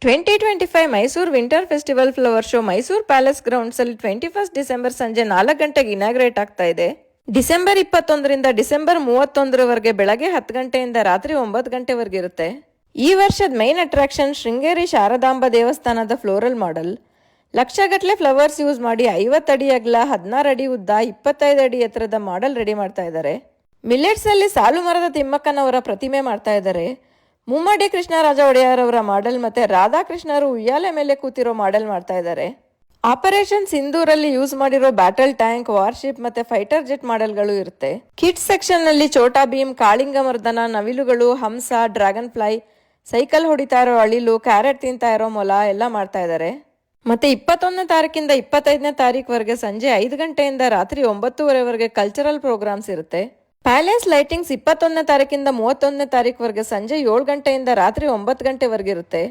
2025 Mysuru winter festival flower show Mysuru palace grounds ಅಲ್ಲಿ 21 December ಸಂಜೆ 4 ಗಂಟೆಗೆ ಇನಾಗ್ರೇಟ್ ಆಗ್ತಾ ಇದೆ. ಡಿಸೆಂಬರ್ 21ರಿಂದ ಡಿಸೆಂಬರ್ 31ರವರೆಗೆ ಬೆಳಗ್ಗೆ 10 ಗಂಟೆಯಿಂದ ರಾತ್ರಿ 9 ಗಂಟೆವರೆಗೆ ಇರುತ್ತೆ. ಈ ವರ್ಷದ ಮೈನ್ ಅಟ್ರಾಕ್ಷನ್ ಶೃಂಗೇರಿ ಶಾರದಾಂಬಾ ದೇವಸ್ಥಾನದ ಫ್ಲೋರಲ್ ಮಾಡೆಲ್. ಲಕ್ಷಗಟ್ಟಲೆ ಫ್ಲವರ್ಸ್ ಯೂಸ್ ಮಾಡಿ 50 ಅಡಿ ಅಗಲ, 16 ಅಡಿ ಉದ್ದ, 25 ಅಡಿ ಎತ್ತರದ ಮಾಡೆಲ್ ರೆಡಿ ಮಾಡ್ತಾ ಇದ್ದಾರೆ. ಮಿಲೆಟ್ಸ್ ಅಲ್ಲಿ ಸಾಲು ಮರದ ತಿಮ್ಮಕ್ಕನವರ ಪ್ರತಿಮೆ ಮಾಡ್ತಾ ಇದ್ದಾರೆ. ಮುಮ್ಮಡಿ ಕೃಷ್ಣರಾಜ ಒಡೆಯರ್ ಅವರ ಮಾಡೆಲ್ ಮತ್ತೆ ರಾಧಾಕೃಷ್ಣರು ಉಯ್ಯಾಲೆ ಮೇಲೆ ಕೂತಿರೋ ಮಾಡೆಲ್ ಮಾಡ್ತಾ ಇದ್ದಾರೆ. ಆಪರೇಷನ್ ಸಿಂಧೂರಲ್ಲಿ ಯೂಸ್ ಮಾಡಿರೋ ಬ್ಯಾಟಲ್ ಟ್ಯಾಂಕ್, ವಾರ್ಶಿಪ್ ಮತ್ತೆ ಫೈಟರ್ ಜೆಟ್ ಮಾಡೆಲ್ಗಳು ಇರುತ್ತೆ. ಕಿಡ್ಸ್ ಸೆಕ್ಷನ್ ನಲ್ಲಿ ಛೋಟಾ ಭೀಮ್, ಕಾಳಿಂಗ ಮರ್ದನ, ನವಿಲುಗಳು, ಹಂಸ, ಡ್ರ್ಯಾಗನ್ ಫ್ಲೈ, ಸೈಕಲ್ ಹೊಡಿತಾ ಇರೋ ಅಳಿಲು, ಕ್ಯಾರೆಟ್ ತಿಂತಾ ಇರೋ ಮೊಲ ಎಲ್ಲ ಮಾಡ್ತಾ ಇದ್ದಾರೆ. ಮತ್ತೆ 21ನೇ ತಾರೀಕಿಂದ 25ನೇ ತಾರೀಕುವರೆಗೆ ಸಂಜೆ 5 ಗಂಟೆಯಿಂದ ರಾತ್ರಿ 9:30ವರೆಗೆ ಕಲ್ಚರಲ್ ಪ್ರೋಗ್ರಾಮ್ಸ್ ಇರುತ್ತೆ. ಪ್ಯಾಲೇಸ್ ಲೈಟಿಂಗ್ಸ್ 21ನೇ ತಾರೀಕಿಂದ 31ನೇ ತಾರೀಕುವರೆಗೆ ಸಂಜೆ 7 ಗಂಟೆಯಿಂದ ರಾತ್ರಿ 9 ಗಂಟೆವರೆಗೆ ಇರುತ್ತೆ.